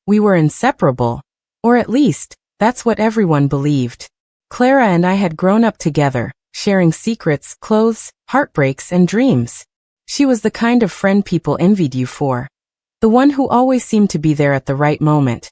We were inseparable. Or at least, that's what everyone believed. Clara and I had grown up together, sharing secrets, clothes, heartbreaks, and dreams. She was the kind of friend people envied you for. The one who always seemed to be there at the right moment,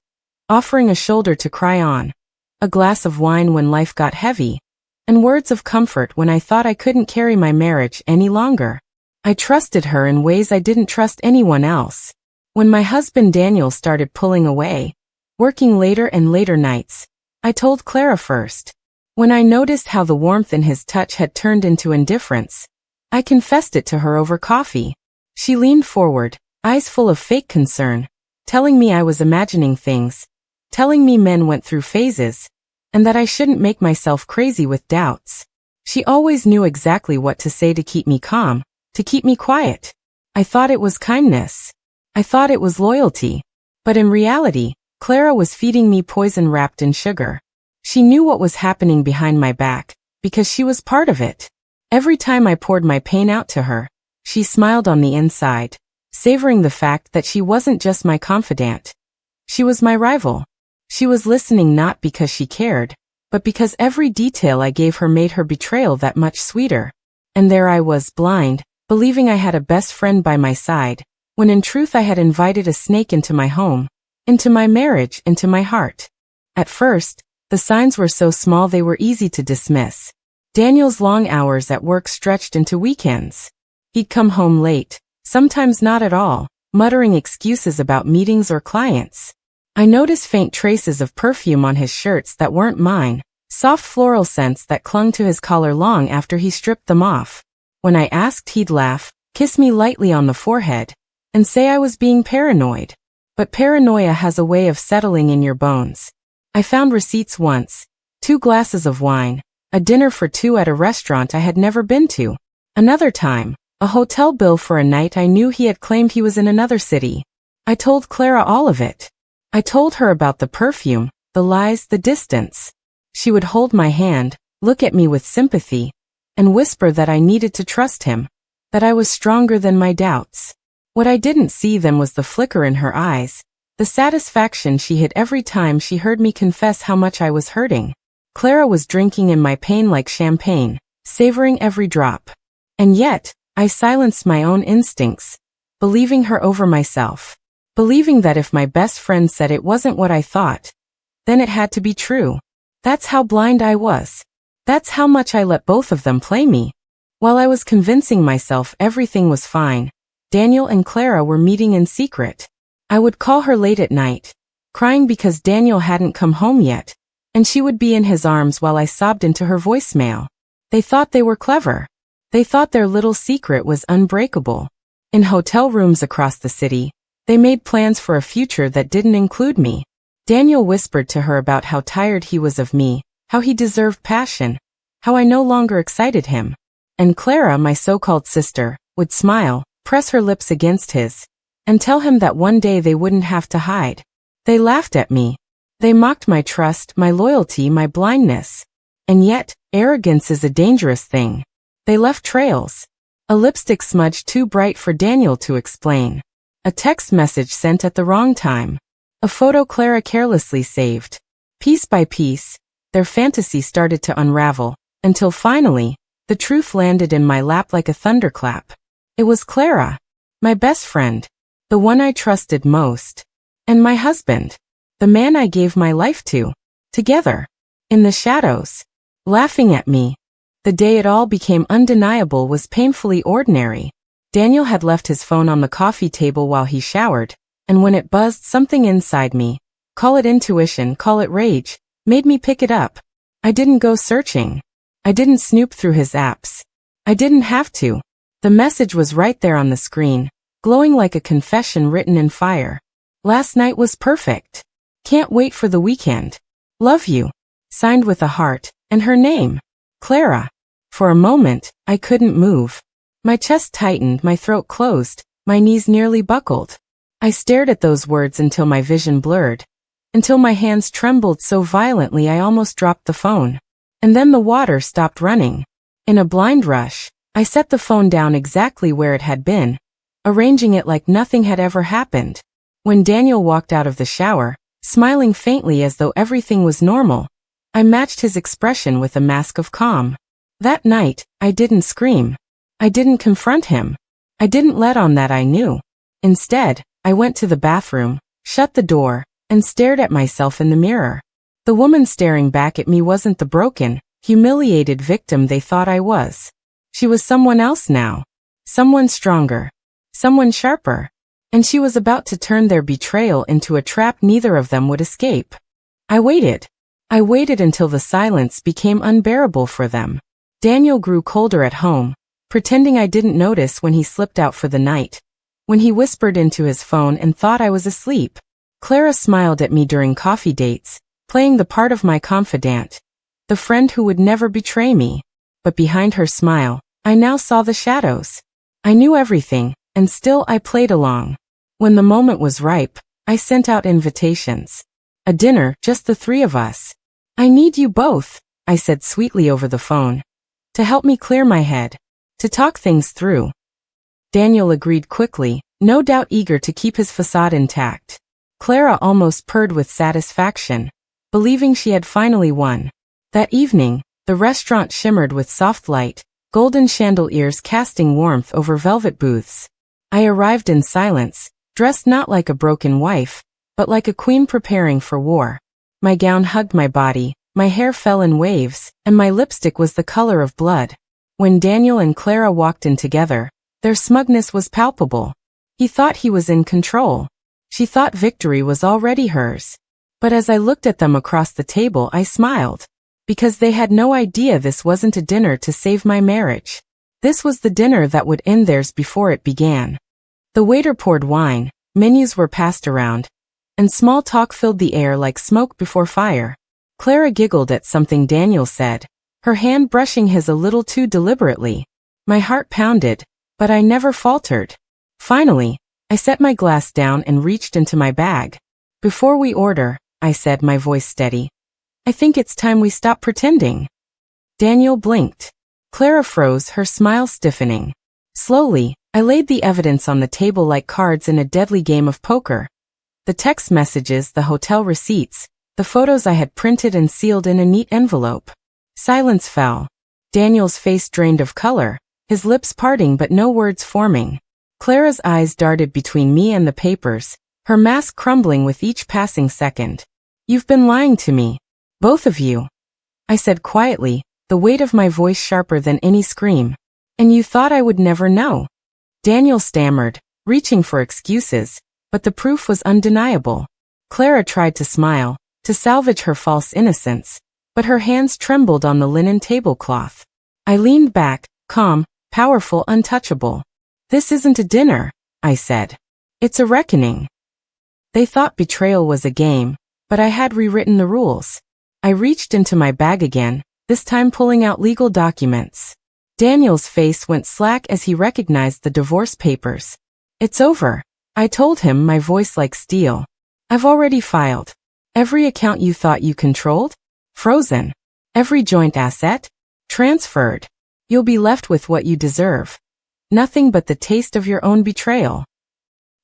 offering a shoulder to cry on, a glass of wine when life got heavy, and words of comfort when I thought I couldn't carry my marriage any longer. I trusted her in ways I didn't trust anyone else. When my husband Daniel started pulling away, working later and later nights, I told Clara first. When I noticed how the warmth in his touch had turned into indifference, I confessed it to her over coffee. She leaned forward, eyes full of fake concern, telling me I was imagining things, telling me men went through phases, and that I shouldn't make myself crazy with doubts. She always knew exactly what to say to keep me calm, to keep me quiet. I thought it was kindness. I thought it was loyalty. But in reality, Clara was feeding me poison wrapped in sugar. She knew what was happening behind my back, because she was part of it. Every time I poured my pain out to her, she smiled on the inside, savoring the fact that she wasn't just my confidant. She was my rival. She was listening not because she cared, but because every detail I gave her made her betrayal that much sweeter. And there I was, blind, believing I had a best friend by my side, when in truth I had invited a snake into my home, into my marriage, into my heart. At first, the signs were so small they were easy to dismiss. Daniel's long hours at work stretched into weekends. He'd come home late, sometimes not at all, muttering excuses about meetings or clients. I noticed faint traces of perfume on his shirts that weren't mine, soft floral scents that clung to his collar long after he stripped them off. When I asked, he'd laugh, kiss me lightly on the forehead, and say I was being paranoid. But paranoia has a way of settling in your bones. I found receipts once, 2 glasses of wine, a dinner for 2 at a restaurant I had never been to. Another time, a hotel bill for a night I knew he had claimed he was in another city. I told Clara all of it. I told her about the perfume, the lies, the distance. She would hold my hand, look at me with sympathy, and whisper that I needed to trust him, that I was stronger than my doubts. What I didn't see then was the flicker in her eyes, the satisfaction she hid every time she heard me confess how much I was hurting. Clara was drinking in my pain like champagne, savoring every drop. And yet, I silenced my own instincts, believing her over myself. Believing that if my best friend said it wasn't what I thought, then it had to be true. That's how blind I was. That's how much I let both of them play me. While I was convincing myself everything was fine, Daniel and Clara were meeting in secret. I would call her late at night, crying because Daniel hadn't come home yet, and she would be in his arms while I sobbed into her voicemail. They thought they were clever. They thought their little secret was unbreakable. In hotel rooms across the city, they made plans for a future that didn't include me. Daniel whispered to her about how tired he was of me, how he deserved passion, how I no longer excited him. And Clara, my so-called sister, would smile, press her lips against his, and tell him that one day they wouldn't have to hide. They laughed at me. They mocked my trust, my loyalty, my blindness. And yet, arrogance is a dangerous thing. They left trails. A lipstick smudge too bright for Daniel to explain. A text message sent at the wrong time. A photo Clara carelessly saved. Piece by piece, their fantasy started to unravel, until finally, the truth landed in my lap like a thunderclap. It was Clara, my best friend, the one I trusted most, and my husband, the man I gave my life to, together, in the shadows, laughing at me. The day it all became undeniable was painfully ordinary. Daniel had left his phone on the coffee table while he showered, and when it buzzed, something inside me, call it intuition, call it rage, made me pick it up. I didn't go searching. I didn't snoop through his apps. I didn't have to. The message was right there on the screen, glowing like a confession written in fire. Last night was perfect. Can't wait for the weekend. Love you. Signed with a heart, and her name, Clara. For a moment, I couldn't move. My chest tightened, my throat closed, my knees nearly buckled. I stared at those words until my vision blurred, until my hands trembled so violently I almost dropped the phone. And then the water stopped running. In a blind rush, I set the phone down exactly where it had been, arranging it like nothing had ever happened. When Daniel walked out of the shower, smiling faintly as though everything was normal, I matched his expression with a mask of calm. That night, I didn't scream. I didn't confront him. I didn't let on that I knew. Instead, I went to the bathroom, shut the door, and stared at myself in the mirror. The woman staring back at me wasn't the broken, humiliated victim they thought I was. She was someone else now. Someone stronger. Someone sharper. And she was about to turn their betrayal into a trap neither of them would escape. I waited. I waited until the silence became unbearable for them. Daniel grew colder at home, pretending I didn't notice when he slipped out for the night, when he whispered into his phone and thought I was asleep. Clara smiled at me during coffee dates, playing the part of my confidant, the friend who would never betray me. But behind her smile, I now saw the shadows. I knew everything, and still I played along. When the moment was ripe, I sent out invitations. A dinner, just the three of us. I need you both, I said sweetly over the phone. To help me clear my head. To talk things through. Daniel agreed quickly, no doubt eager to keep his facade intact. Clara almost purred with satisfaction, believing she had finally won. That evening, the restaurant shimmered with soft light, golden chandeliers casting warmth over velvet booths. I arrived in silence, dressed not like a broken wife, but like a queen preparing for war. My gown hugged my body, my hair fell in waves, and my lipstick was the color of blood. When Daniel and Clara walked in together, their smugness was palpable. He thought he was in control. She thought victory was already hers. But as I looked at them across the table, I smiled. Because they had no idea this wasn't a dinner to save my marriage. This was the dinner that would end theirs before it began. The waiter poured wine, menus were passed around, and small talk filled the air like smoke before fire. Clara giggled at something Daniel said, her hand brushing his a little too deliberately. My heart pounded, but I never faltered. Finally, I set my glass down and reached into my bag. Before we order, I said, my voice steady, I think it's time we stop pretending. Daniel blinked. Clara froze, her smile stiffening. Slowly, I laid the evidence on the table like cards in a deadly game of poker. The text messages, the hotel receipts, the photos I had printed and sealed in a neat envelope. Silence fell. Daniel's face drained of color, his lips parting but no words forming. Clara's eyes darted between me and the papers, her mask crumbling with each passing second. You've been lying to me. Both of you. I said quietly, the weight of my voice sharper than any scream. And you thought I would never know. Daniel stammered, reaching for excuses, but the proof was undeniable. Clara tried to smile, to salvage her false innocence, but her hands trembled on the linen tablecloth. I leaned back, calm, powerful, untouchable. This isn't a dinner, I said. It's a reckoning. They thought betrayal was a game, but I had rewritten the rules. I reached into my bag again, this time pulling out legal documents. Daniel's face went slack as he recognized the divorce papers. It's over, I told him, my voice like steel. I've already filed. Every account you thought you controlled? Frozen. Every joint asset? Transferred. You'll be left with what you deserve. Nothing but the taste of your own betrayal.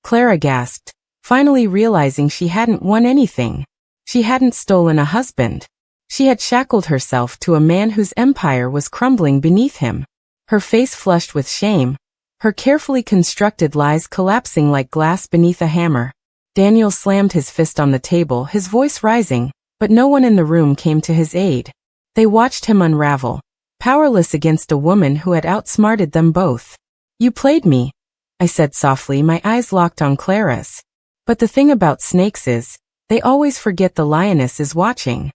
Clara gasped, finally realizing she hadn't won anything. She hadn't stolen a husband. She had shackled herself to a man whose empire was crumbling beneath him. Her face flushed with shame, her carefully constructed lies collapsing like glass beneath a hammer. Daniel slammed his fist on the table, his voice rising, but no one in the room came to his aid. They watched him unravel, powerless against a woman who had outsmarted them both. You played me, I said softly, my eyes locked on Clara's. But the thing about snakes is, they always forget the lioness is watching.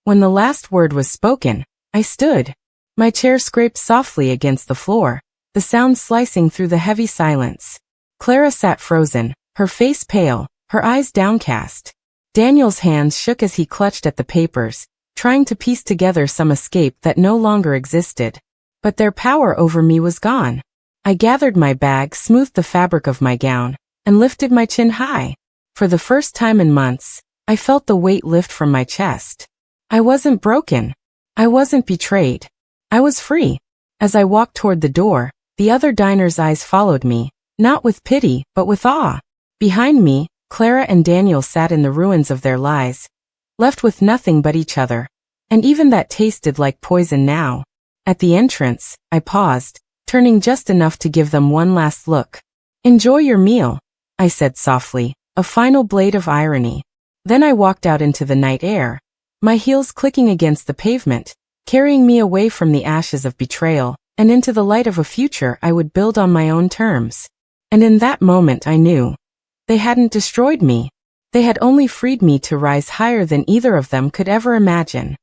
When the last word was spoken, I stood. My chair scraped softly against the floor, the sound slicing through the heavy silence. Clara sat frozen, her face pale, her eyes downcast. Daniel's hands shook as he clutched at the papers, trying to piece together some escape that no longer existed. But their power over me was gone. I gathered my bag, smoothed the fabric of my gown, and lifted my chin high. For the first time in months, I felt the weight lift from my chest. I wasn't broken. I wasn't betrayed. I was free. As I walked toward the door, the other diners' eyes followed me, not with pity, but with awe. Behind me, Clara and Daniel sat in the ruins of their lies, left with nothing but each other. And even that tasted like poison now. At the entrance, I paused, turning just enough to give them one last look. "Enjoy your meal," I said softly, a final blade of irony. Then I walked out into the night air, my heels clicking against the pavement, carrying me away from the ashes of betrayal, and into the light of a future I would build on my own terms. And in that moment I knew. They hadn't destroyed me. They had only freed me to rise higher than either of them could ever imagine.